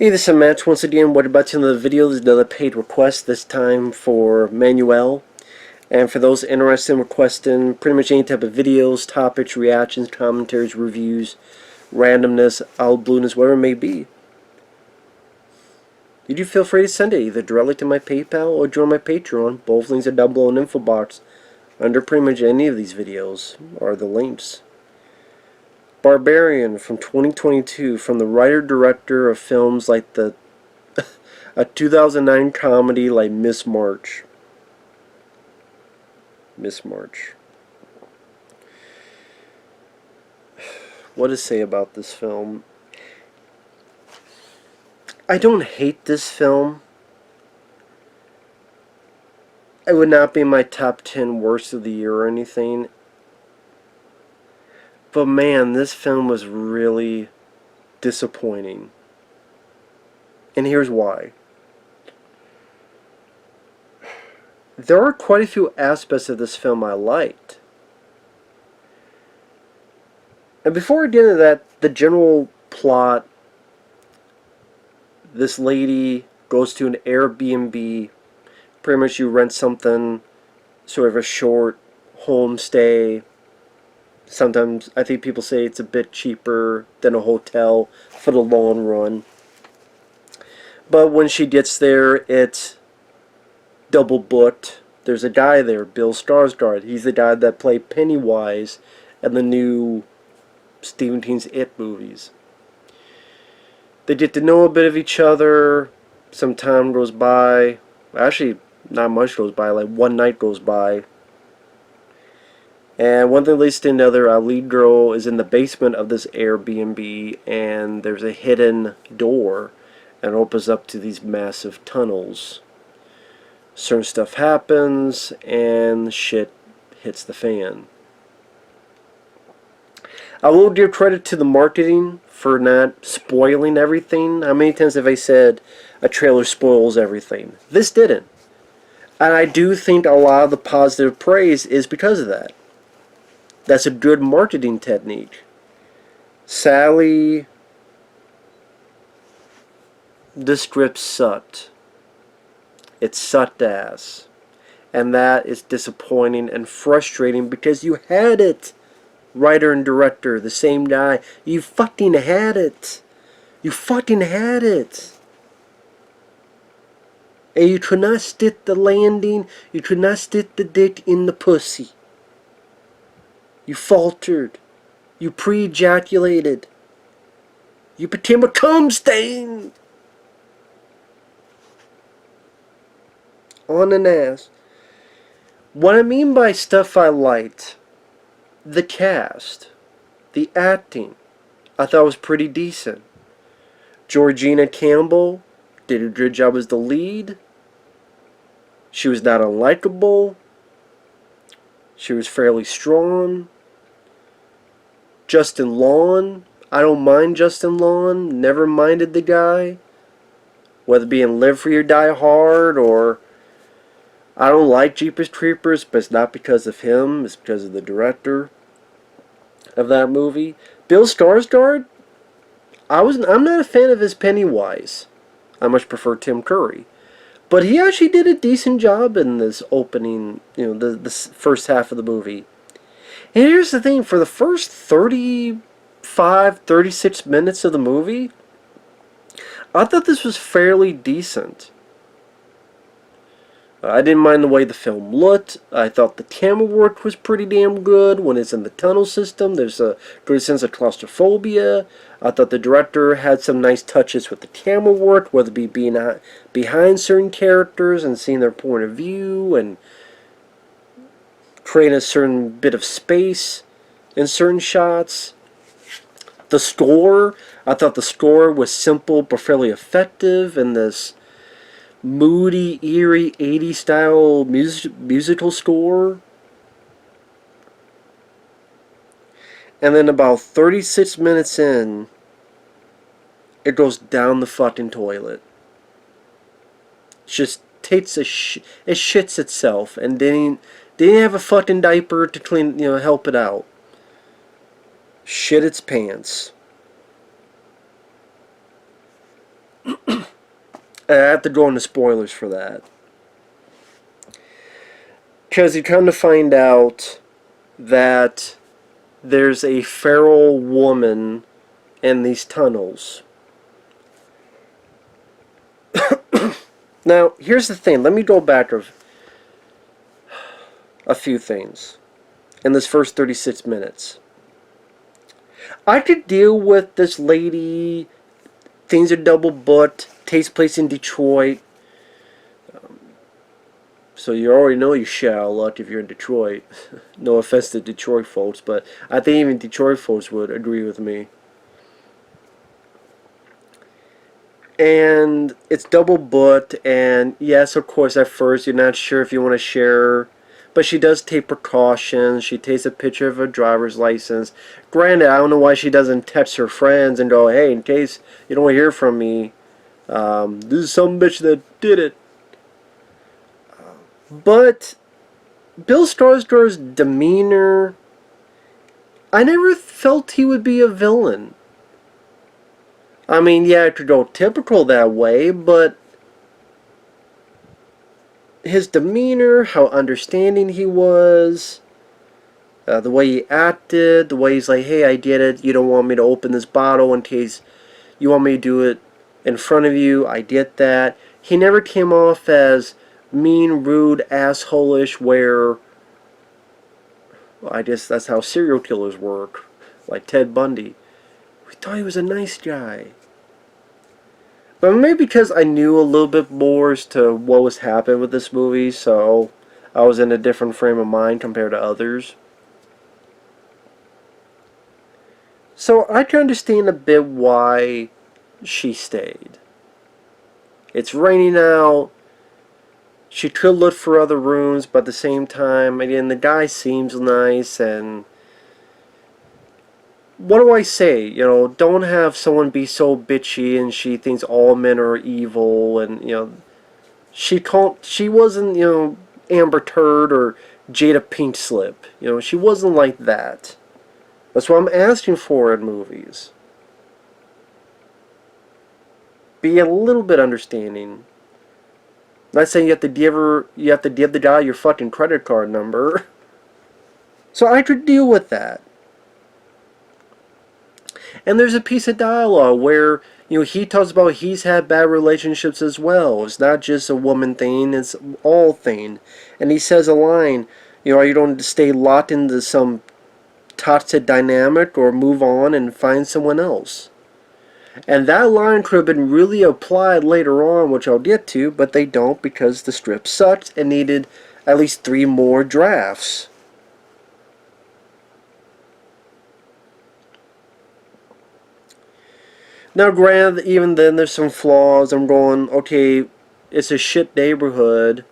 Hey, this is Matt once again. What about another video? There's another paid request, this time for Manuel. And for those interested in requesting pretty much any type of videos, topics, reactions, commentaries, reviews, randomness, owl blueness, whatever it may be, you do feel free to send it either directly to my PayPal or join my Patreon. Both links are down below in the info box. Under pretty much any of these videos are the links. Barbarian from 2022, from the writer-director of films like a 2009 comedy like Miss March. Miss March. What to say about this film? I don't hate this film. It would not be in my top 10 worst of the year or anything. But man, this film was really disappointing. And here's why. There are quite a few aspects of this film I liked. And before I get into that, the general plot, this lady goes to an Airbnb. Pretty much you rent something, sort of a short homestay. Sometimes I think people say it's a bit cheaper than a hotel for the long run. But when she gets there, it's double booked. There's a guy there, Bill Skarsgård. He's the guy that played Pennywise in the new Stephen King's It movies. They get to know a bit of each other. Some time goes by. Actually, not much goes by. Like one night goes by. And one thing leads to another. Our lead girl is in the basement of this Airbnb, and there's a hidden door, and it opens up to these massive tunnels. Certain stuff happens, and shit hits the fan. I will give credit to the marketing for not spoiling everything. How many times have I said a trailer spoils everything? This didn't. And I do think a lot of the positive praise is because of that. That's a good marketing technique. Sally, the script sucked. It sucked ass. And that is disappointing and frustrating because you had it. Writer and director, the same guy. You fucking had it. You fucking had it. And you could not stick the landing. You could not stick the dick in the pussy. You faltered. You pre-ejaculated. You became a cum stain. On an ass. What I mean by stuff I liked, the cast, the acting, I thought was pretty decent. Georgina Campbell did a good job as the lead. She was not unlikable. She was fairly strong. Justin Long, I don't mind Justin Long. Never minded the guy. Whether it be in Live Free or Die Hard, or I don't like Jeepers Creepers, but it's not because of him. It's because of the director of that movie. Bill Skarsgård, I'm not a fan of his Pennywise. I much prefer Tim Curry. But he actually did a decent job in this opening, the first half of the movie. And here's the thing, for the first 35, 36 minutes of the movie, I thought this was fairly decent. I didn't mind the way the film looked. I thought the camera work was pretty damn good. When it's in the tunnel system, there's a good sense of claustrophobia. I thought the director had some nice touches with the camera work, whether it be being behind certain characters and seeing their point of view and creating a certain bit of space in certain shots. The score, I thought the score was simple but fairly effective in this moody, eerie, 80s style musical score. And then about 36 minutes in, it goes down the fucking toilet. It just takes it shits itself, and didn't have a fucking diaper to clean, help it out. Shit its pants. I have to go into spoilers for that. Because you come to find out that there's a feral woman in these tunnels. Now, here's the thing. Let me go back a few things in this first 36 minutes. I could deal with this lady, things are double booked, takes place in Detroit. So you already know you shit out of luck if you're in Detroit. No offense to Detroit folks, but I think even Detroit folks would agree with me. And it's double booked, and yes, of course, at first you're not sure if you want to share, but she does take precautions. She takes a picture of her driver's license. Granted, I don't know why she doesn't text her friends and go, hey, in case you don't hear from me, this is some bitch that did it. But Bill Skarsgård's demeanor, I never felt he would be a villain. I mean, yeah, it could go typical that way, but his demeanor, how understanding he was, the way he acted, the way he's like, hey, I get it, you don't want me to open this bottle in case you want me to do it in front of you, I get that. He never came off as mean, rude, asshole-ish, where, well, I guess that's how serial killers work, like Ted Bundy. We thought he was a nice guy. But maybe because I knew a little bit more as to what was happening with this movie, so I was in a different frame of mind compared to others. So I can understand a bit why she stayed. It's raining out. She could look for other rooms, but at the same time, again, the guy seems nice, and what do I say? You know, don't have someone be so bitchy and she thinks all men are evil, and, you know, she wasn't, you know, Amber Turd or Jada Pink Slip. You know, she wasn't like that. That's what I'm asking for in movies. Be a little bit understanding. Not saying you have to give the guy your fucking credit card number. So I could deal with that. And there's a piece of dialogue where, you know, he talks about he's had bad relationships as well. It's not just a woman thing, it's all thing. And he says a line, you know, you don't stay locked into some toxic dynamic or move on and find someone else. And that line could have been really applied later on, which I'll get to, but they don't because the script sucked and needed at least 3 more drafts. Now, granted, even then there's some flaws. I'm going, okay, it's a shit neighborhood.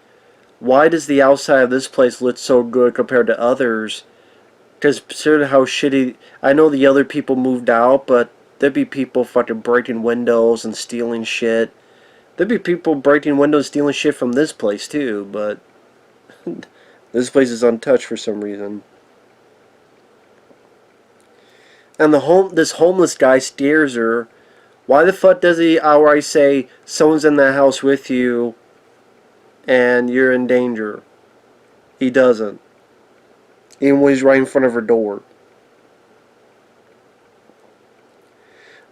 Why does the outside of this place look so good compared to others? Because considering how shitty, I know the other people moved out, but there'd be people fucking breaking windows and stealing shit. There'd be people breaking windows and stealing shit from this place too, but this place is untouched for some reason. And this homeless guy scares her. Why the fuck does he outright say someone's in that house with you and you're in danger? He doesn't. Even when he's right in front of her door.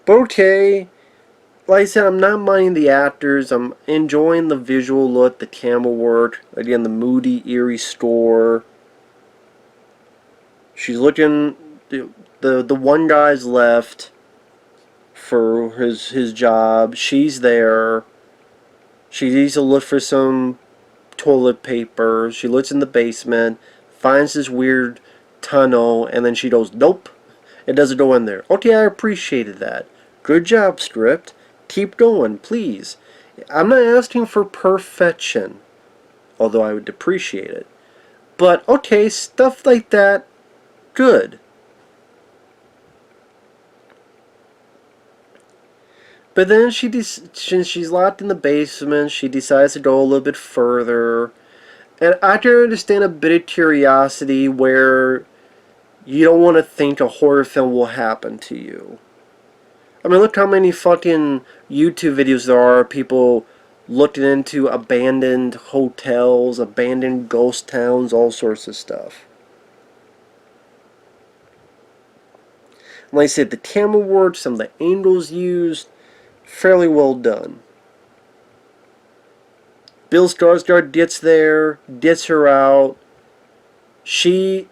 But okay, like I said, I'm not minding the actors. I'm enjoying the visual look, the camera work. Again, the moody, eerie score. She's looking. The one guy's left for his job. She's there. She needs to look for some toilet paper. She looks in the basement, finds this weird tunnel, and then she goes, nope, it doesn't go in there. Okay, I appreciated that. Good job, script. Keep going, please. I'm not asking for perfection, although I would appreciate it. But, okay, stuff like that, good. But then she's locked in the basement, she decides to go a little bit further. And I can understand a bit of curiosity where you don't want to think a horror film will happen to you. I mean, look how many fucking YouTube videos there are of people looking into abandoned hotels, abandoned ghost towns, all sorts of stuff. Like I said, the camera work, some of the angles used, fairly well done. Bill Skarsgård gets there, gets her out. She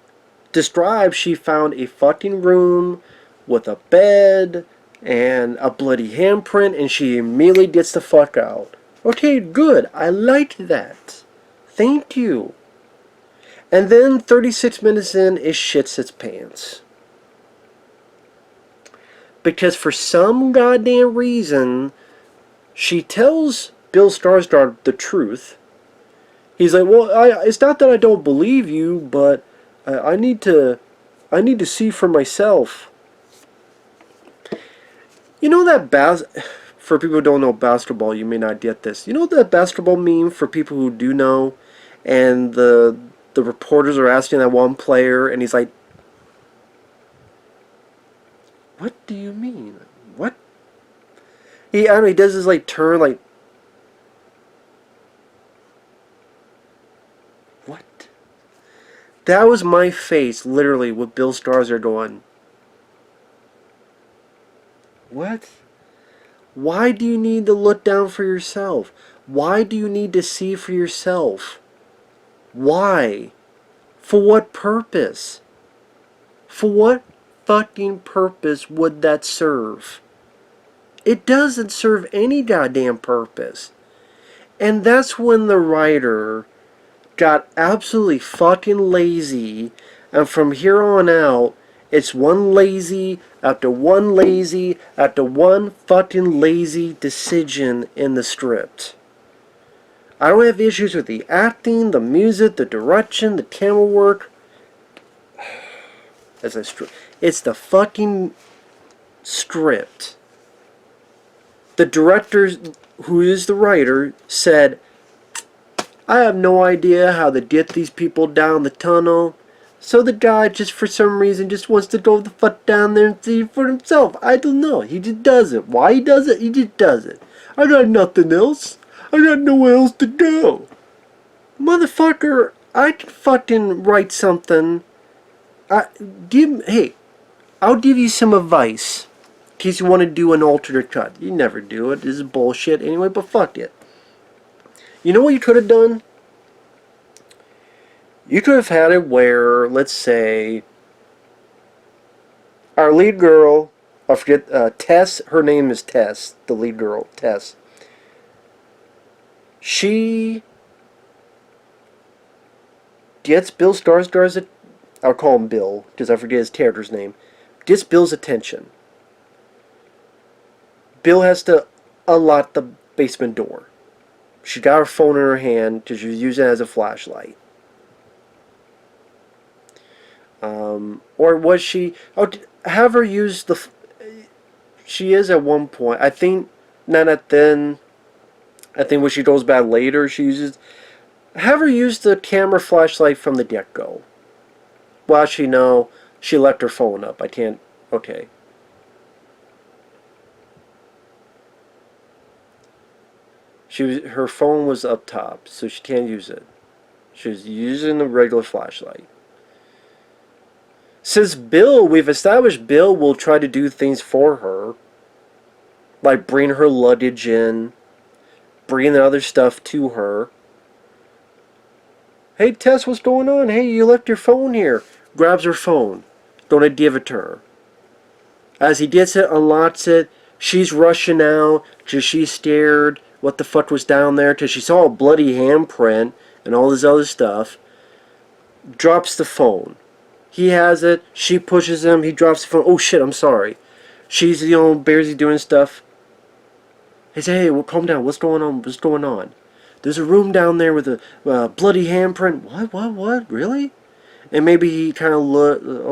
describes she found a fucking room with a bed and a bloody handprint, and she immediately gets the fuck out. Okay, good. I liked that. Thank you. And then 36 minutes in, it shits its pants. Because for some goddamn reason, she tells Bill Skarsgård the truth. He's like, well, it's not that I don't believe you, but I need to see for myself. You know that for people who don't know basketball, you may not get this. You know that basketball meme for people who do know, and the reporters are asking that one player, and he's like, "What do you mean? What?" I don't know, he does this like turn, like, "What?" That was my face, literally, with Bill Skarsgård going, "What? Why do you need to look down for yourself? Why do you need to see for yourself? Why? For what purpose? For what fucking purpose would that serve? It doesn't serve any goddamn purpose." And that's when the writer got absolutely fucking lazy, and from here on out, it's one lazy after one lazy after one fucking lazy decision in the script. I don't have issues with the acting, the music, the direction, the camera work. It's the fucking script. The director, who is the writer, said, "I have no idea how to get these people down the tunnel. So the guy just for some reason just wants to go the fuck down there and see for himself. I don't know. He just does it. Why he does it? He just does it. I got nothing else. I got nowhere else to go." Motherfucker, I can fucking write something. Hey, I'll give you some advice. In case you want to do an alternate cut. You never do it. This is bullshit anyway, but fuck it. You know what you could have done? You could have had it where, let's say, our lead girl, I forget, Tess, her name is Tess, the lead girl, Tess. She gets Bill Skarsgård's, I'll call him Bill, because I forget his character's name, gets Bill's attention. Bill has to unlock the basement door. She got her phone in her hand because she was using it as a flashlight. Or was she... Oh, have her use the... She is at one point. I think... Not at then... I think when she goes back later, she uses... Have her use the camera flashlight from the get-go. Well, actually, no. She left her phone up. I can't... Okay. Her phone was up top, so she can't use it. She was using the regular flashlight. Since we've established Bill will try to do things for her, like bring her luggage in, bring the other stuff to her. "Hey Tess, what's going on? Hey, you left your phone here." Grabs her phone. Gonna give it to her. As he gets it, unlocks it, she's rushing out because she's scared what the fuck was down there because she saw a bloody handprint and all this other stuff. Drops the phone. He has it. She pushes him. He drops the phone. "Oh shit, I'm sorry." She's, barely doing stuff. He says, "Hey, well, calm down. What's going on? What's going on?" "There's a room down there with a bloody handprint." What? Really?" And maybe he kind of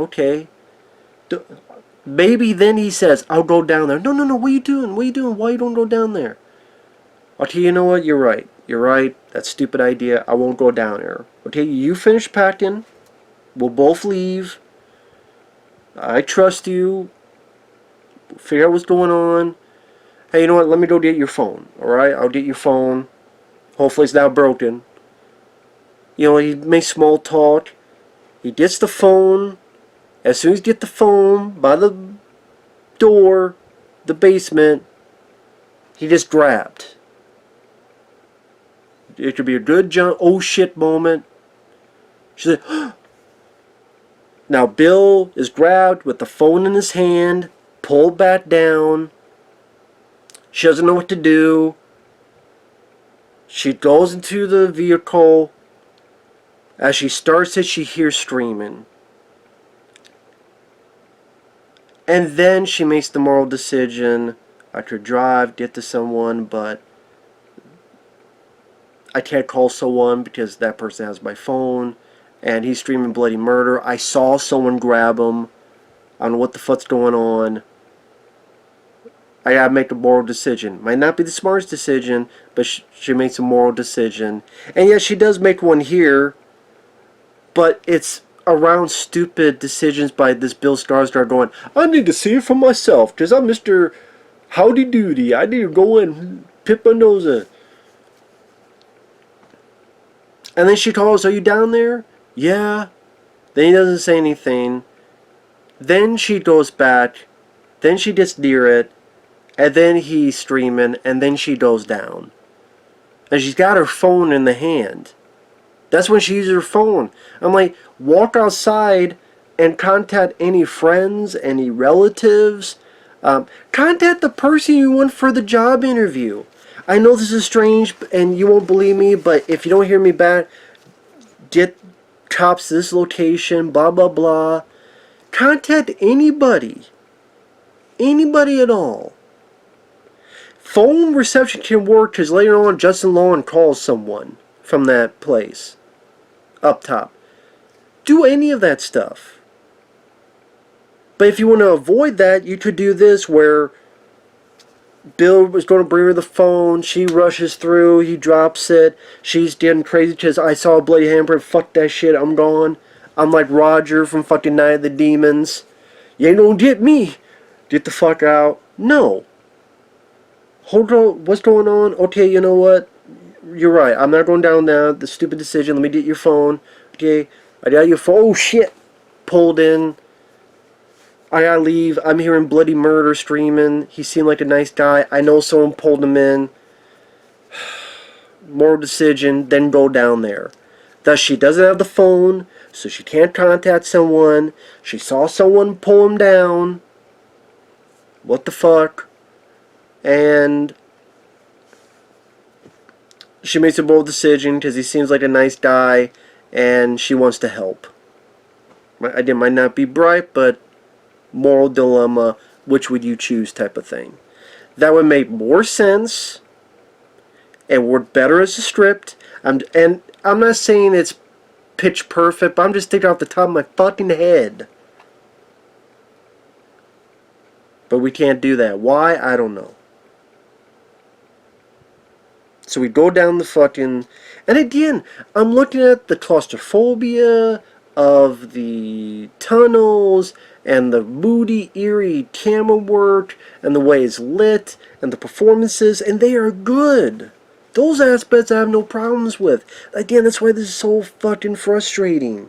okay. Maybe then he says, "I'll go down there." No. What are you doing? Why you don't go down there?" "Okay, you know what? You're right. That's a stupid idea. I won't go down there." "Okay, you finish packing. We'll both leave. I trust you. Figure out what's going on. Hey, you know what? Let me go get your phone. Alright? I'll get your phone. Hopefully it's not broken. You know, he makes small talk. He gets the phone. As soon as he gets the phone by the door, the basement, he just grabbed. It could be a good oh shit moment. She's like, now Bill is grabbed with the phone in his hand, pulled back down. She doesn't know what to do. She goes into the vehicle. As she starts it, she hears screaming. And then she makes the moral decision. I could drive, get to someone, but I can't call someone because that person has my phone. And he's screaming bloody murder. I saw someone grab him. I don't know what the fuck's going on. I gotta make a moral decision. Might not be the smartest decision, but she makes a moral decision. And yes, she does make one here, but it's around stupid decisions by this Bill Skarsgård going, I need to see it for myself, because I'm Mr. Howdy Doody. I need to go and pip my nose in. And then she calls, are you down there? Yeah. Then he doesn't say anything. Then she goes back. Then she gets near it. And then he's screaming. And then she goes down. And she's got her phone in the hand. That's when she uses her phone. I'm like, walk outside and contact any friends, any relatives. Contact the person you want for the job interview. I know this is strange and you won't believe me, but if you don't hear me back, get cops to this location, blah, blah, blah. Contact anybody. Anybody at all. Phone reception can work because later on Justin Long calls someone from that place. Up top. Do any of that stuff. But if you want to avoid that, you could do this where Bill was going to bring her the phone. She rushes through. He drops it. She's getting crazy because I saw a bloody handprint. Fuck that shit. I'm gone. I'm like Roger from fucking Night of the Demons. You ain't gonna get me. Get the fuck out. No. Hold on. What's going on? Okay, you know what? You're right. I'm not going down now. The stupid decision. Let me get your phone. Okay. I got your phone. Oh shit. Pulled in. I gotta leave. I'm hearing bloody murder screaming. He seemed like a nice guy. I know someone pulled him in. Moral decision, then go down there. Thus, she doesn't have the phone, so she can't contact someone. She saw someone pull him down. What the fuck? And she makes a bold decision because he seems like a nice guy, and she wants to help. I might not be bright, but moral dilemma, which would you choose type of thing. That would make more sense and work better as a script. And I'm not saying it's pitch perfect, but I'm just thinking off the top of my fucking head. But we can't do that. Why? I don't know. So we go down the fucking... And again, I'm looking at the claustrophobia of the tunnels and the moody, eerie camera work and the way it's lit and the performances, and they are good. Those aspects I have no problems with. Again, that's why this is so fucking frustrating.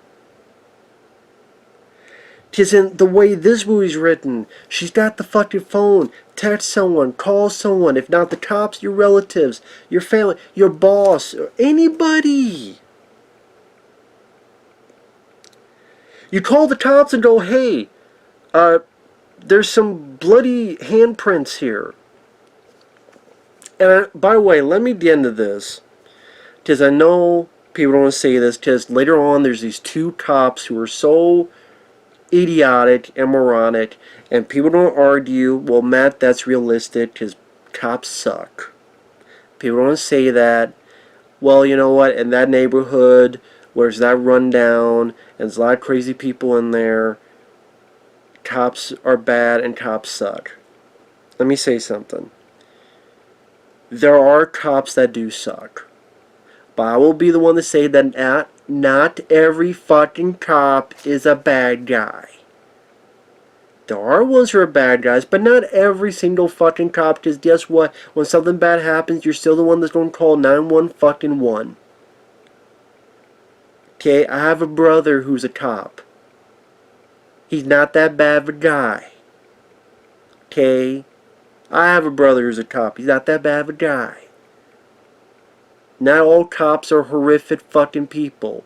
Because in the way this movie's written, she's got the fucking phone. Text someone, call someone. If not the cops, your relatives, your family, your boss, or anybody. You call the cops and go, hey, there's some bloody handprints here. And by the way, let me get into this, because I know people don't want to say this, because later on there's these two cops who are so idiotic and moronic, and people don't argue, well, Matt, that's realistic, because cops suck. People don't say that. Well, you know what, in that neighborhood, where it's that rundown, and there's a lot of crazy people in there, cops are bad and cops suck. Let me say something. There are cops that do suck. But I will be the one to say that not every fucking cop is a bad guy. There are ones who are bad guys, but not every single fucking cop, because guess what? When something bad happens, you're still the one that's going to call 911. Okay, I have a brother who's a cop. He's not that bad of a guy. Okay? I have a brother who's a cop. He's not that bad of a guy. Not all cops are horrific fucking people.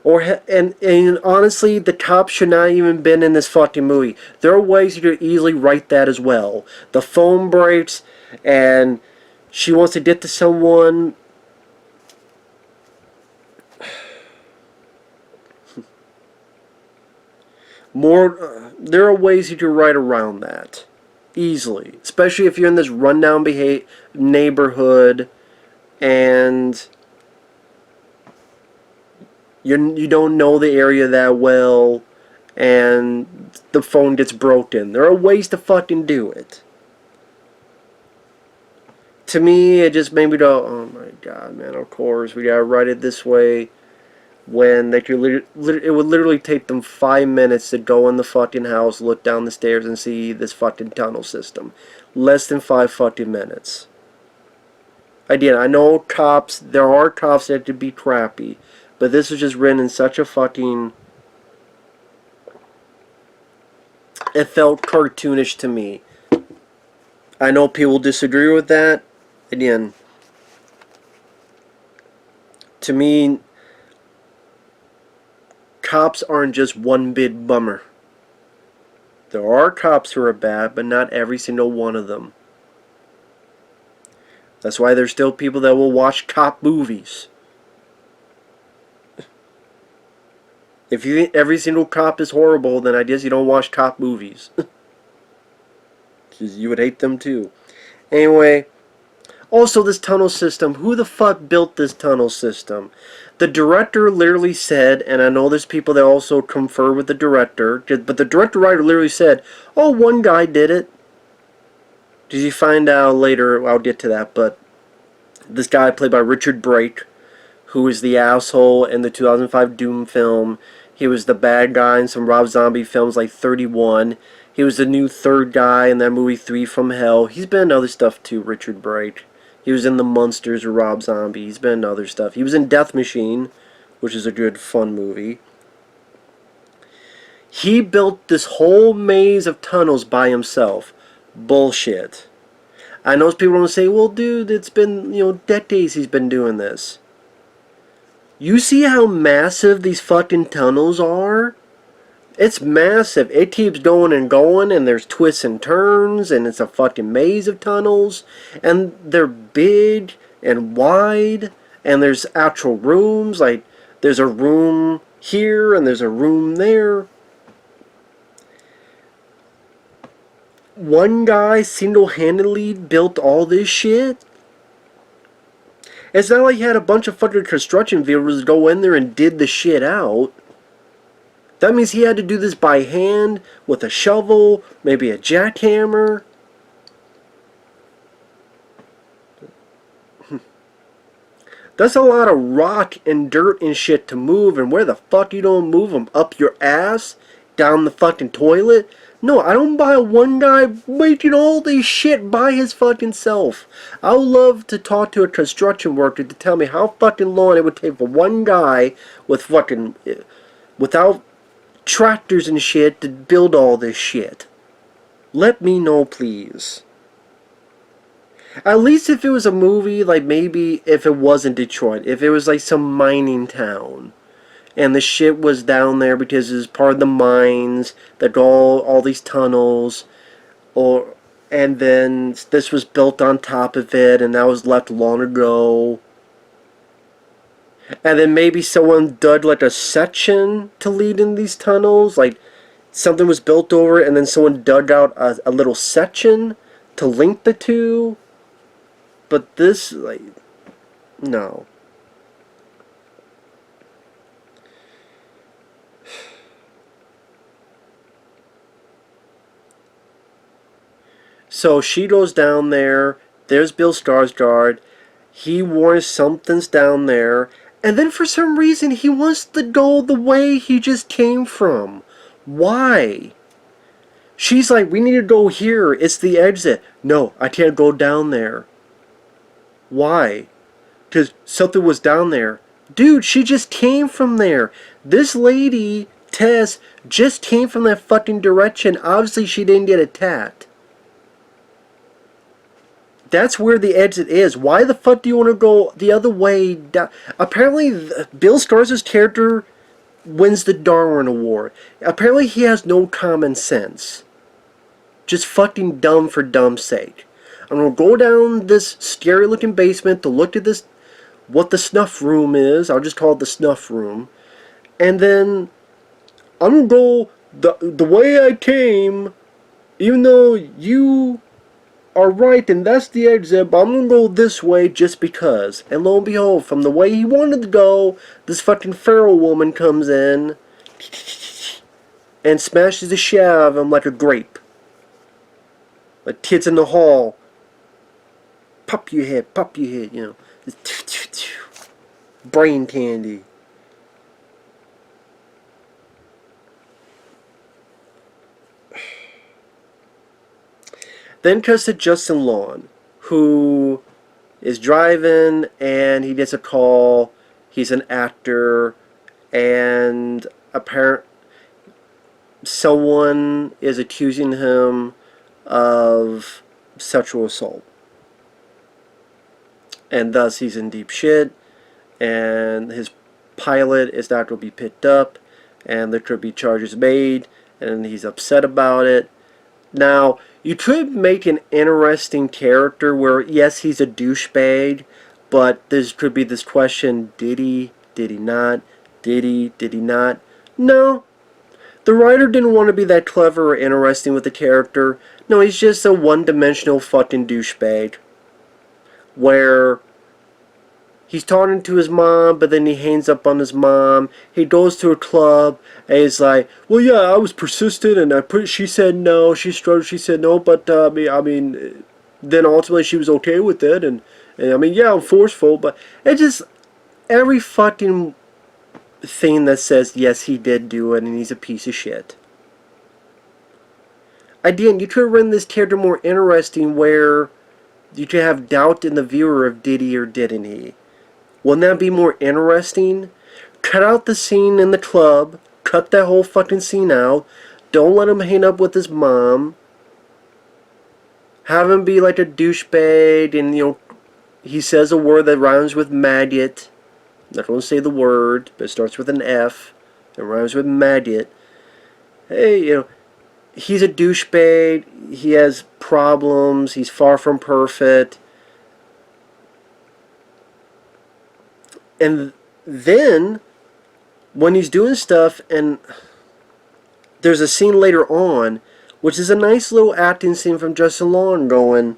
And honestly, the cops should not even been in this fucking movie. There are ways you could easily write that as well. The phone breaks, and she wants to get to someone. There are ways you could write around that easily, especially if you're in this rundown neighborhood, and you don't know the area that well, and the phone gets broken. There are ways to fucking do it. To me, it just made me go, oh my god, man, of course, we gotta write it this way, when it would literally take them 5 minutes to go in the fucking house, look down the stairs, and see this fucking tunnel system. Less than 5 fucking minutes. Again, I know cops, there are cops that could be crappy, but this was just written in such a fucking... It felt cartoonish to me. I know people disagree with that. Again, to me, cops aren't just one big bummer. There are cops who are bad, but not every single one of them. That's why there's still people that will watch cop movies. If you think every single cop is horrible, then I guess you don't watch cop movies. Because you would hate them too. Anyway, also this tunnel system. Who the fuck built this tunnel system? The director literally said, and I know there's people that also confer with the director, but the director-writer literally said, oh, one guy did it. Did you find out later? I'll get to that, but this guy played by Richard Brake, who is the asshole in the 2005 Doom film. He was the bad guy in some Rob Zombie films like 31. He was the new third guy in that movie 3 from Hell. He's been in other stuff too, Richard Brake. He was in The Munsters with Rob Zombie. He's been in other stuff. He was in Death Machine, which is a good, fun movie. He built this whole maze of tunnels by himself. Bullshit. I know people don't say, well, dude, it's been, decades he's been doing this. You see how massive these fucking tunnels are? It's massive. It keeps going and going, and there's twists and turns, and it's a fucking maze of tunnels, and they're big and wide, and there's actual rooms, like there's a room here and there's a room there. One guy single-handedly built all this shit. It's not like he had a bunch of fucking construction vehicles go in there and did the shit out. That means he had to do this by hand, with a shovel, maybe a jackhammer. That's a lot of rock and dirt and shit to move, and where the fuck you don't move them? Up your ass? Down the fucking toilet? No, I don't buy one guy making all this shit by his fucking self. I would love to talk to a construction worker to tell me how fucking long it would take for one guy with fucking... without tractors and shit to build all this shit. Let me know, please. At least if it was a movie, like maybe if it wasn't Detroit, if it was like some mining town, and the shit was down there because it was part of the mines that go all these tunnels, and then this was built on top of it, and that was left long ago. And then maybe someone dug like a section to lead in these tunnels, like something was built over it, and then someone dug out a little section to link the two. But this, like, no. So she goes down there. There's Bill Skarsgård. He warns something's down there. And then for some reason he wants to go the way he just came from. Why? She's like, we need to go here. It's the exit. No, I can't go down there. Why? Because something was down there. Dude, she just came from there. This lady, Tess, just came from that fucking direction. Obviously, she didn't get attacked. That's where the exit is. Why the fuck do you want to go the other way down? Apparently, Bill Skarsgård's character wins the Darwin Award. Apparently, he has no common sense. Just fucking dumb for dumb's sake. I'm gonna go down this scary looking basement to look at this, what the snuff room is. I'll just call it the snuff room. And then I'm gonna go the way I came, even though you are right and that's the exit, but I'm gonna go this way just because. And lo and behold, from the way he wanted to go, this fucking feral woman comes in and smashes the shit out of him like a grape. Like kids in the hall. Pop your head, you know. Brain candy. Then cuts to Justin Long, who is driving and he gets a call. He's an actor, and someone is accusing him of sexual assault. And thus he's in deep shit, and his pilot is not going to be picked up, and there could be charges made, and he's upset about it. Now, you could make an interesting character where, yes, he's a douchebag, but there could be this question, did he not, did he not? No. The writer didn't want to be that clever or interesting with the character. No, he's just a one-dimensional fucking douchebag. Where he's talking to his mom, but then he hangs up on his mom. He goes to a club, and he's like, well, yeah, I was persistent, and she said no, she struggled, she said no, but, I mean, then ultimately she was okay with it, and I mean, yeah, I'm forceful, but it just, every fucking thing that says, yes, he did do it, and he's a piece of shit. Again, you could have written this character more interesting, where you could have doubt in the viewer of did he or didn't he. Wouldn't that be more interesting? Cut out the scene in the club. Cut that whole fucking scene out. Don't let him hang up with his mom. Have him be like a douchebag, and, you know, he says a word that rhymes with maggot. I'm not going to say the word, but it starts with an F. It rhymes with maggot. Hey, you know, he's a douchebag. He has problems. He's far from perfect. And then, when he's doing stuff, and there's a scene later on, which is a nice little acting scene from Justin Long going,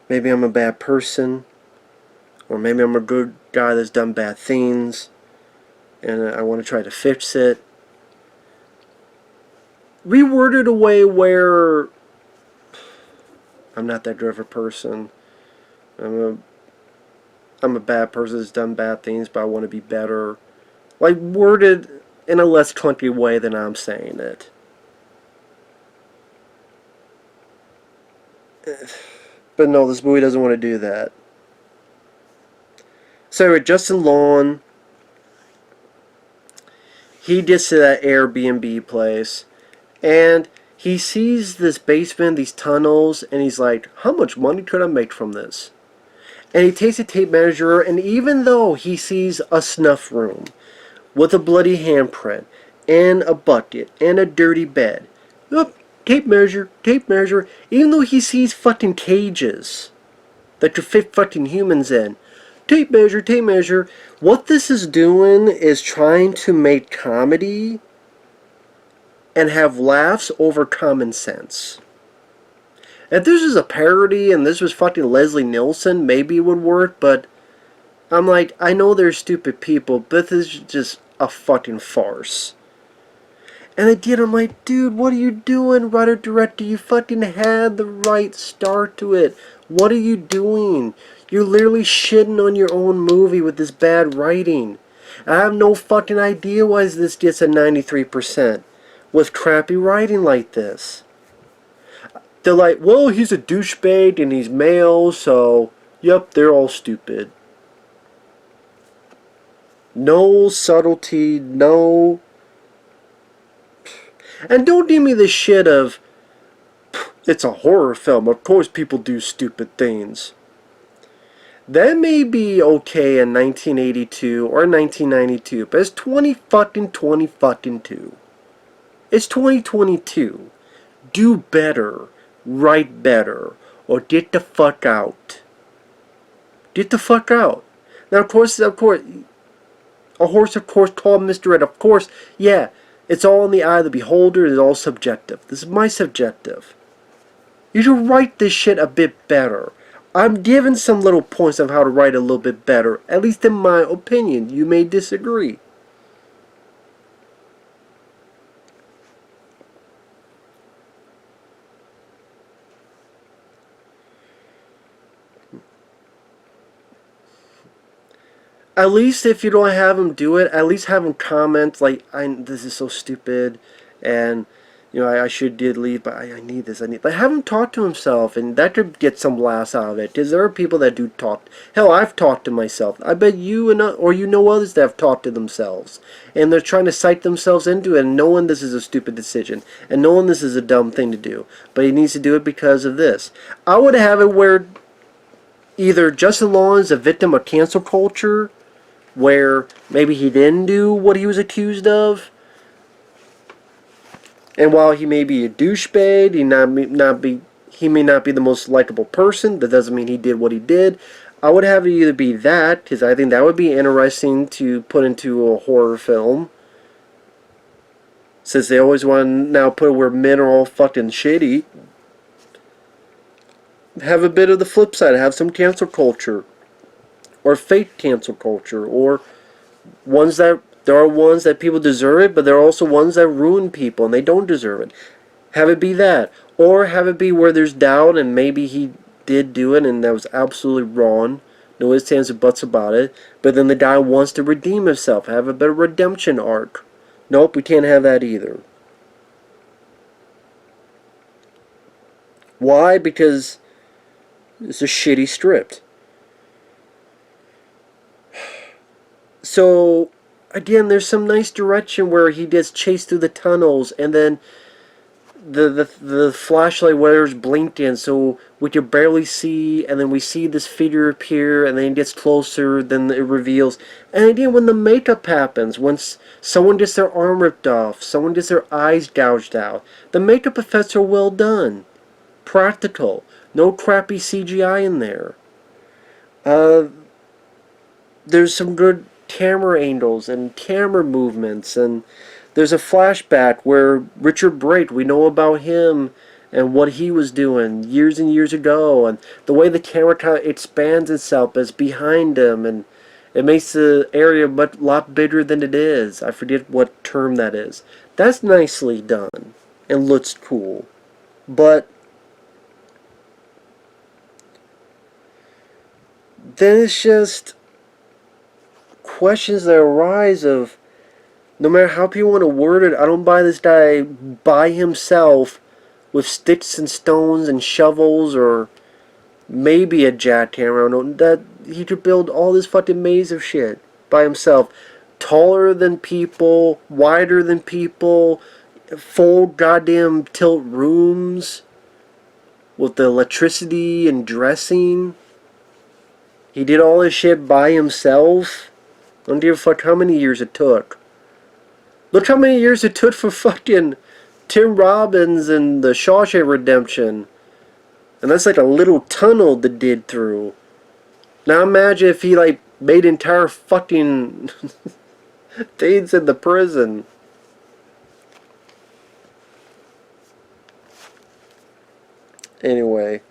maybe I'm a bad person, or maybe I'm a good guy that's done bad things, and I want to try to fix it. Reworded a way where I'm not that good of a person. I'm a bad person that's done bad things, but I want to be better. Like, worded in a less clunky way than I'm saying it. But no, this movie doesn't want to do that. So anyway, Justin Long, he gets to that Airbnb place, and he sees this basement, these tunnels, and he's like, how much money could I make from this? And he takes a tape measure, and even though he sees a snuff room with a bloody handprint, and a bucket, and a dirty bed, oh, tape measure, even though he sees fucking cages that could fit fucking humans in, tape measure, what this is doing is trying to make comedy and have laughs over common sense. If this was a parody and this was fucking Leslie Nielsen, maybe it would work, but I'm like, I know they're stupid people, but this is just a fucking farce. And again, I'm like, dude, what are you doing, writer-director? You fucking had the right start to it. What are you doing? You're literally shitting on your own movie with this bad writing. I have no fucking idea why this gets a 93%. with crappy writing like this. They're like, well, he's a douchebag and he's male, so, yep, they're all stupid. No subtlety, no... And don't give me the shit of, it's a horror film, of course people do stupid things. That may be okay in 1982 or 1992, but it's 2022. It's 2022. Do better, write better, or get the fuck out. Get the fuck out. Now, of course, a horse, of course, called Mr. Red. Of course, yeah, it's all in the eye of the beholder. It's all subjective. This is my subjective. You should write this shit a bit better. I'm giving some little points of how to write a little bit better, at least in my opinion. You may disagree. At least if you don't have him do it, at least have him comment like, this is so stupid, and you know, I should did leave, but I need this, But have him talk to himself, and that could get some laughs out of it. Because there are people that do talk. Hell, I've talked to myself. I bet you or you know others that have talked to themselves, and they're trying to psych themselves into it, and knowing this is a stupid decision, and knowing this is a dumb thing to do. But he needs to do it because of this. I would have it where either Justin Long is a victim of cancel culture, where maybe he didn't do what he was accused of. And while he may be a douchebag, he may not be the most likable person. That doesn't mean he did what he did. I would have it either be that, because I think that would be interesting to put into a horror film. Since they always want to now put it where men are all fucking shitty. Have a bit of the flip side. Have some cancel culture. Or fake cancel culture. Or ones that... There are ones that people deserve it, but there are also ones that ruin people and they don't deserve it. Have it be that. Or have it be where there's doubt and maybe he did do it and that was absolutely wrong. No ifs, ands, or buts about it. But then the guy wants to redeem himself. Have a bit of redemption arc. Nope, we can't have that either. Why? Because it's a shitty script. So... Again, there's some nice direction where he gets chased through the tunnels, and then the flashlight wears blinking, so we can barely see, and then we see this figure appear, and then it gets closer, then it reveals. And again, when the makeup happens, once someone gets their arm ripped off, someone gets their eyes gouged out, the makeup effects are well done, practical, no crappy CGI in there. There's some good camera angles and camera movements, and there's a flashback where Richard Brake, we know about him and what he was doing years and years ago, and the way the camera kind of expands itself as behind him, and it makes the area a lot bigger than it is. I forget what term that is. That's nicely done and looks cool, but then it's just questions that arise of, no matter how people want to word it, I don't buy this guy by himself with sticks and stones and shovels, or maybe a jackhammer, I don't know, that he could build all this fucking maze of shit by himself. Taller than people, wider than people, full goddamn tilt rooms with the electricity and dressing. He did all this shit by himself. I don't give a fuck how many years it took. Look how many years it took for fucking Tim Robbins and the Shawshank Redemption. And that's like a little tunnel that did through. Now imagine if he like made entire fucking things in the prison. Anyway.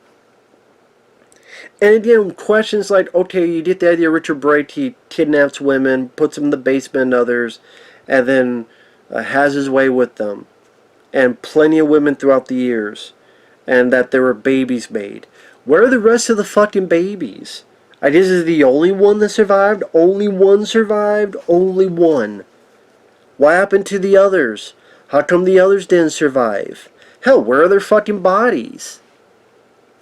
And again, questions like, okay, you get the idea, Richard Brake, he kidnaps women, puts them in the basement and others, and then has his way with them. And plenty of women throughout the years. And that there were babies made. Where are the rest of the fucking babies? I guess is the only one that survived? Only one survived? Only one. What happened to the others? How come the others didn't survive? Hell, where are their fucking bodies?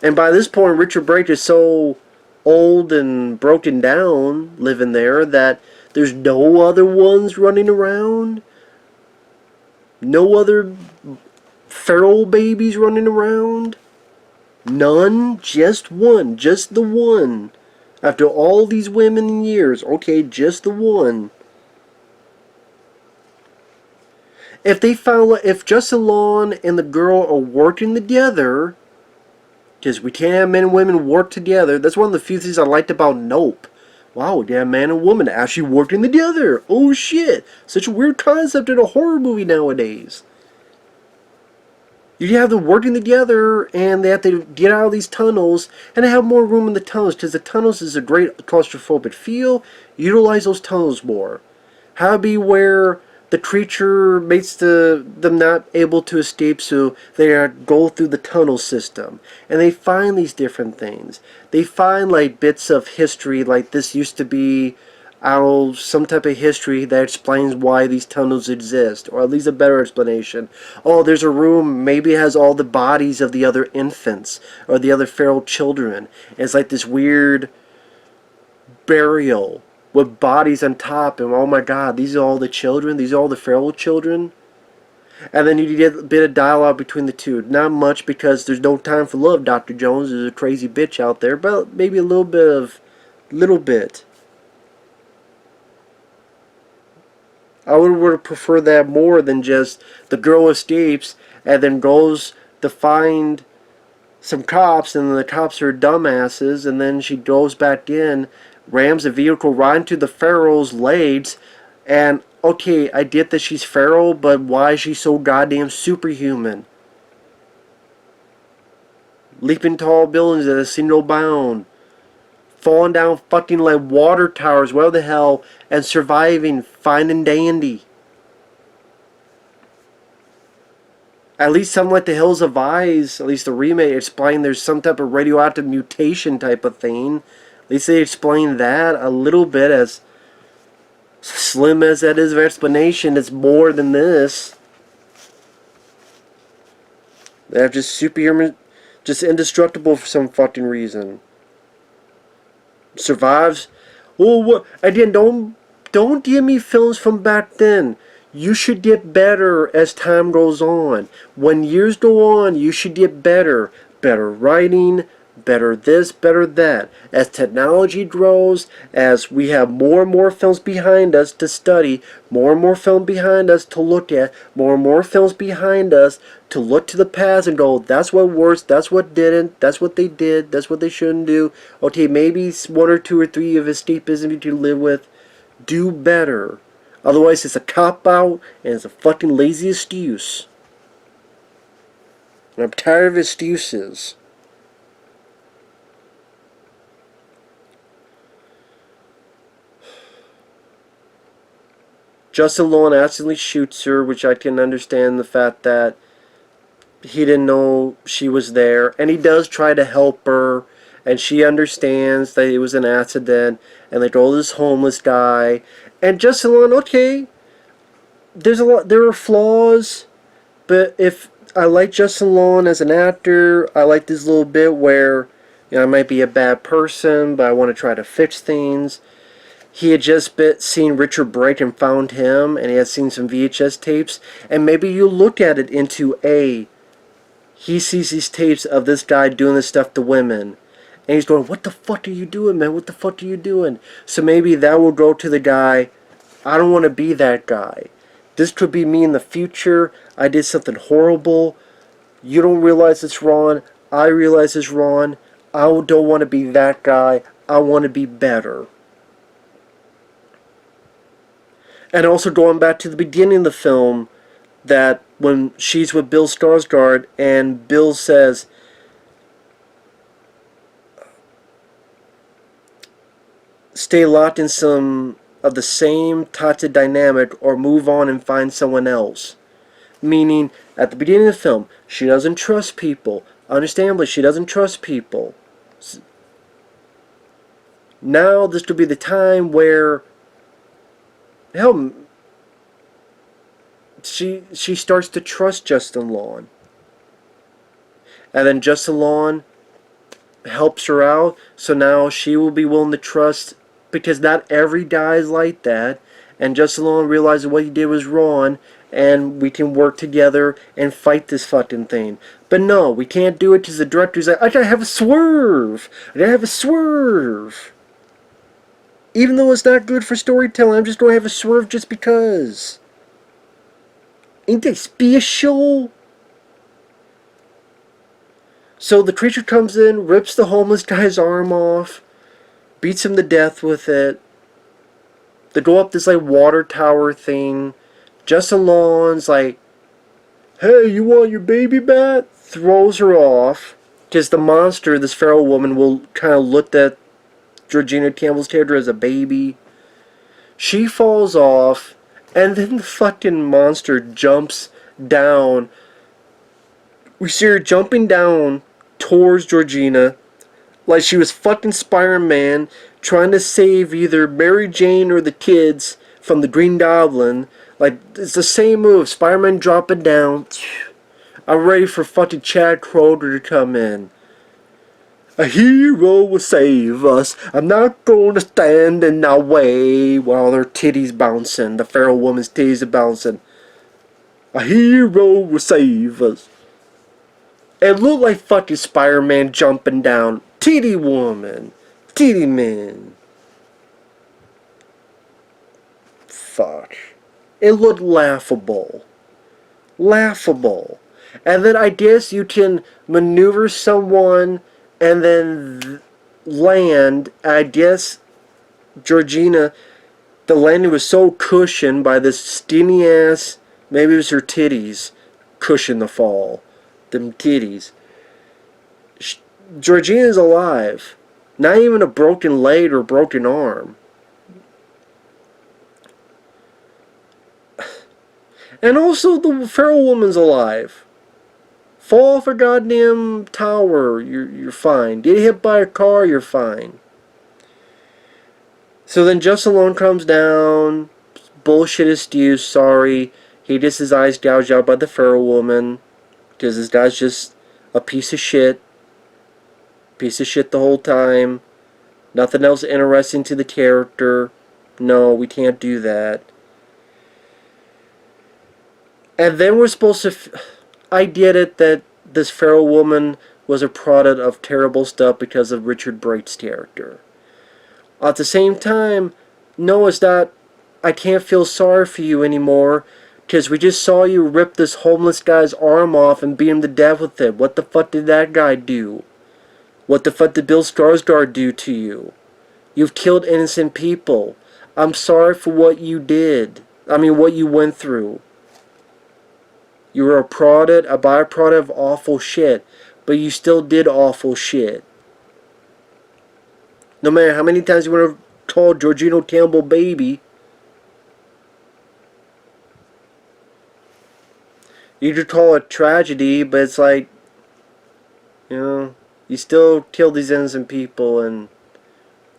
And by this point, Richard Brake is so old and broken down living there that there's no other ones running around. No other feral babies running around. None. Just one. Just the one. After all these women and years. Okay, just the one. If Justin Long and the girl are working together, because we can't have men and women work together. That's one of the few things I liked about Nope. Wow, they have man and woman actually working together. Oh shit. Such a weird concept in a horror movie nowadays. You have them working together and they have to get out of these tunnels and have more room in the tunnels because the tunnels is a great claustrophobic feel. Utilize those tunnels more. How it be where the creature makes them not able to escape, so they go through the tunnel system. And they find these different things. They find like bits of history, like this used to be, I don't know, some type of history that explains why these tunnels exist, or at least a better explanation. Oh, there's a room, maybe it has all the bodies of the other infants, or the other feral children. And it's like this weird burial with bodies on top, and oh my god, these are all the children, these are all the feral children. And then you get a bit of dialogue between the two. Not much because there's no time for love, Dr. Jones. There's a crazy bitch out there, but maybe a little bit. I would have preferred that more than just the girl escapes and then goes to find some cops, and then the cops are dumbasses, and then she goes back in, rams a vehicle right into the feral's legs, and okay, I get that she's feral, but why is she so goddamn superhuman? Leaping tall buildings at a single bound, falling down fucking like water towers, where the hell, and surviving fine and dandy. At least something like The Hills of Eyes, at least the remake, explained there's some type of radioactive mutation type of thing. At least they explained that a little bit, as slim as that is of explanation. It's more than this. They have just superhuman, just indestructible for some fucking reason. Survives. Oh, what? Again, don't give me films from back then. You should get better as time goes on. When years go on, you should get better. Better writing, better this, better that. As technology grows, as we have more and more films behind us to study, more and more film behind us to look at, more and more films behind us to look to the past and go, that's what works, that's what didn't, that's what they did, that's what they shouldn't do. Okay, maybe one or two or three of escapism you can live with. Do better. Otherwise, it's a cop-out, and it's a fucking lazy excuse. And I'm tired of excuses. Justin Long accidentally shoots her, which I can understand the fact that he didn't know she was there. And he does try to help her, and she understands that it was an accident, and they go to this homeless guy. And Justin Long, okay, there are flaws, but if I like Justin Long as an actor, I like this little bit where, you know, I might be a bad person, but I want to try to fix things. He had just seen Richard Brake and found him, and he had seen some VHS tapes, and maybe you look at it into he sees these tapes of this guy doing this stuff to women, and he's going, what the fuck are you doing, man? What the fuck are you doing? So maybe that will go to the guy, I don't want to be that guy. This could be me in the future. I did something horrible. You don't realize it's wrong. I realize it's wrong. I don't want to be that guy. I want to be better. And also going back to the beginning of the film, that when she's with Bill Skarsgård and Bill says, stay locked in some of the same toxic dynamic or move on and find someone else. Meaning, at the beginning of the film, she doesn't trust people. Understandably, she doesn't trust people. Now, this could be the time where, hell, she starts to trust Justin Long. And then Justin Long helps her out, so now she will be willing to trust, because not every guy is like that, and Justin Long realizes what he did was wrong, and we can work together and fight this fucking thing. But no, we can't do it because the director's like, I gotta have a swerve! I gotta have a swerve! Even though it's not good for storytelling, I'm just gonna have a swerve just because. Ain't that special? So the creature comes in, rips the homeless guy's arm off, beats him to death with it. They go up this like water tower thing. Justin Long's like, hey, you want your baby back? Throws her off. Because the monster, this feral woman, will kind of look at Georgina Campbell's character as a baby. She falls off, and then the fucking monster jumps down. We see her jumping down towards Georgina like she was fucking Spider-Man trying to save either Mary Jane or the kids from the Green Goblin. Like, it's the same move. Spider-Man dropping down. I'm ready for fucking Chad Kroger to come in. A hero will save us. I'm not going to stand in our way while her titties bouncing. The feral woman's titties are bouncing. A hero will save us. It looked like fucking Spider-Man jumping down. Titty woman. Titty man. Fuck. It looked laughable. Laughable. And then I guess you can maneuver someone and then land. I guess Georgina, the landing was so cushioned by this skinny ass, maybe it was her titties, cushion the fall. Them titties. Georgina's alive. Not even a broken leg or broken arm. And also the feral woman's alive. Fall off a goddamn tower, you're fine. Get hit by a car, you're fine. So then Justin Long comes down. Bullshit excuse, sorry. He gets his eyes gouged out by the feral woman. Because this guy's just a piece of shit. Piece of shit the whole time. Nothing else interesting to the character. No, we can't do that. And then we're supposed to... I get it that this feral woman was a product of terrible stuff because of Richard Bright's character. At the same time, no, it's not... I can't feel sorry for you anymore. Because we just saw you rip this homeless guy's arm off and beat him to death with it. What the fuck did that guy do? What the fuck did Bill Skarsgård do to you? You've killed innocent people. I'm sorry for what you did. I mean, what you went through. You were a byproduct of awful shit. But you still did awful shit. No matter how many times you want to call Georgina Campbell baby, you could call it tragedy, but it's like, you know, you still kill these innocent people and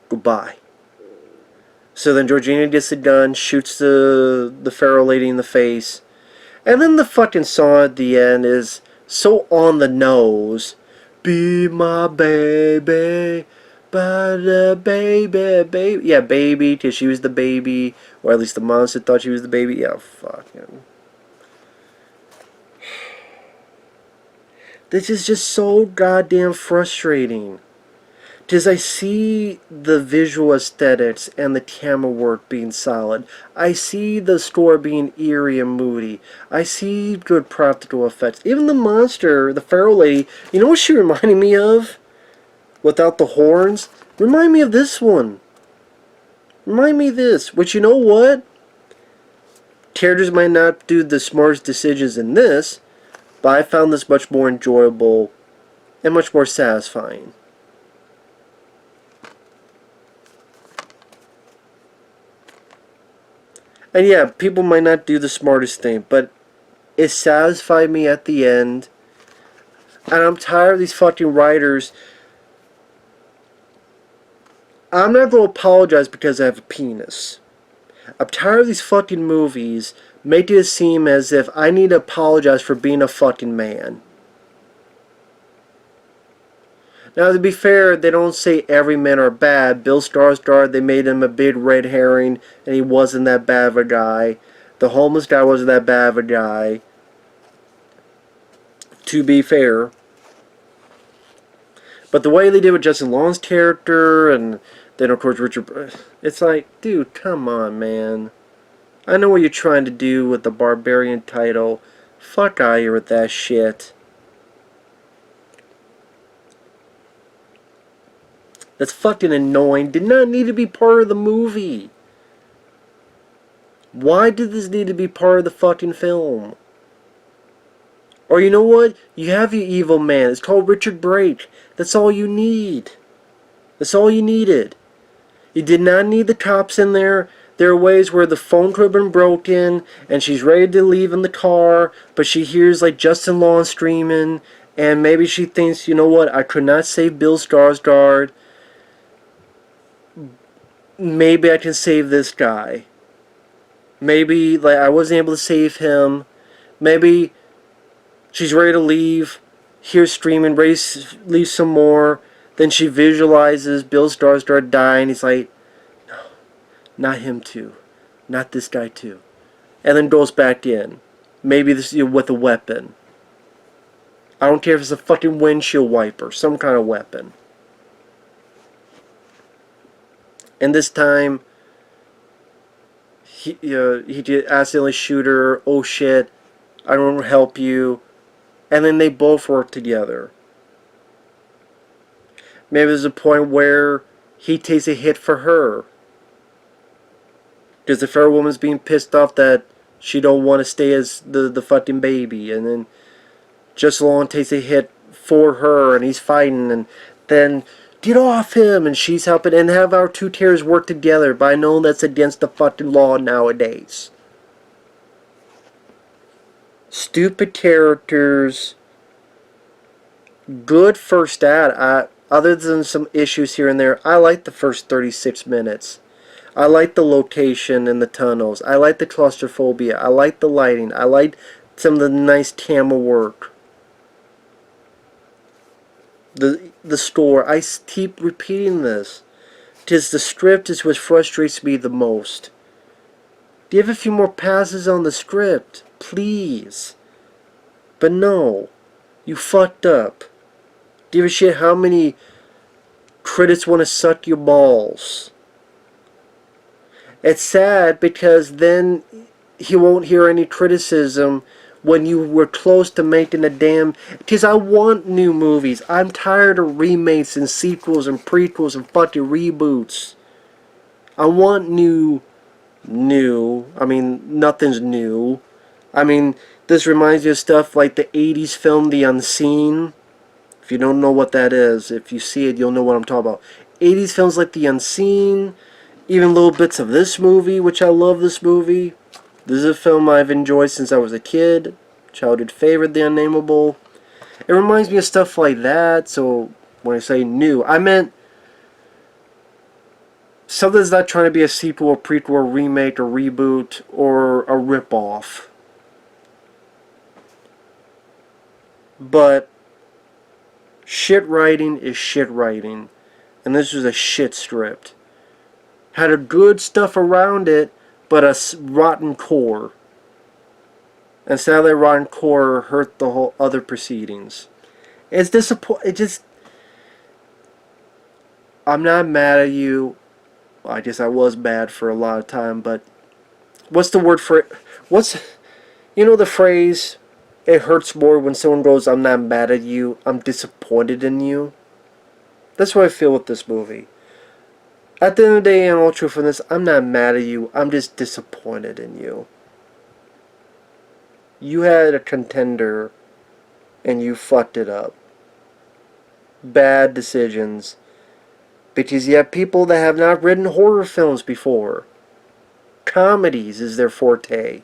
goodbye. So then Georgina gets the gun, shoots the feral lady in the face. And then the fucking song at the end is so on the nose. Be my baby, baby. Yeah, baby, because she was the baby. Or at least the monster thought she was the baby. Yeah, fucking... This is just so goddamn frustrating. Because I see the visual aesthetics and the camera work being solid. I see the score being eerie and moody. I see good practical effects. Even the monster, the feral lady, you know what she reminded me of? Without the horns? Remind me of this one. Remind me of this. Which, you know what? Characters might not do the smartest decisions in this, but I found this much more enjoyable and much more satisfying. And yeah, people might not do the smartest thing, but it satisfied me at the end. And I'm tired of these fucking writers. I'm not going to apologize because I have a penis. I'm tired of these fucking movies Make it seem as if I need to apologize for being a fucking man. Now, to be fair, they don't say every man are bad. Bill Skarsgård, they made him a big red herring, and he wasn't that bad of a guy. The homeless guy wasn't that bad of a guy. To be fair. But the way they did with Justin Long's character, and then of course Richard, it's like, dude, come on, man. I know what you're trying to do with the Barbarian title. Fuck out of here with that shit. That's fucking annoying. Did not need to be part of the movie. Why did this need to be part of the fucking film? Or you know what? You have your evil man. It's called Richard Brake. That's all you need. That's all you needed. You did not need the cops in there. There are ways where the phone could have been broken and she's ready to leave in the car, but she hears like Justin Long screaming, and maybe she thinks, you know what, I could not save Bill Skarsgård. Maybe I can save this guy. Maybe like I wasn't able to save him. Maybe she's ready to leave, hears screaming, ready to leave some more. Then she visualizes Bill Skarsgård dying. He's like, no, not him too. Not this guy too. And then goes back in. Maybe this with a weapon. I don't care if it's a fucking windshield wiper. Some kind of weapon. And this time, he did accidentally shoot her. Oh shit, I don't help you. And then they both work together. Maybe there's a point where he takes a hit for her. Because the fair woman's being pissed off that she don't want to stay as the fucking baby. And then Just Long takes a hit for her and he's fighting. And then, get off him! And she's helping. And have our two terrors work together. But I know that's against the fucking law nowadays. Stupid characters. Good first act. Other than some issues here and there, I like the first 36 minutes. I like the location in the tunnels. I like the claustrophobia. I like the lighting. I like some of the nice camera work. The score. I keep repeating this. Because the script is what frustrates me the most. Give a few more passes on the script. Please. But no. You fucked up. Give a shit how many critics want to suck your balls. It's sad because then he won't hear any criticism when you were close to making a damn... Because I want new movies. I'm tired of remakes and sequels and prequels and fucking reboots. I want new. I mean, nothing's new. I mean, this reminds me of stuff like the 80s film The Unseen. If you don't know what that is, if you see it, you'll know what I'm talking about. 80s films like The Unseen, even little bits of this movie, which I love this movie. This is a film I've enjoyed since I was a kid. Childhood favorite, The Unnameable. It reminds me of stuff like that, so when I say new, I meant something that's not trying to be a sequel, a prequel, a remake, a reboot, or a ripoff. But shit writing is shit writing. And this was a shit script. Had a good stuff around it, but a rotten core. And sadly, that rotten core hurt the whole other proceedings. It's disappointing. I'm not mad at you. Well, I guess I was bad for a lot of time, but what's the word for it? You know the phrase, it hurts more when someone goes, I'm not mad at you, I'm disappointed in you? That's what I feel with this movie. At the end of the day, in all truthfulness, I'm not mad at you, I'm just disappointed in you. You had a contender, and you fucked it up. Bad decisions. Because you have people that have not written horror films before. Comedies is their forte.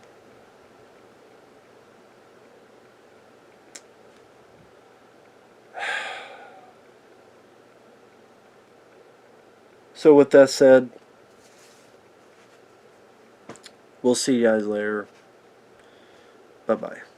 So with that said, we'll see you guys later. Bye-bye.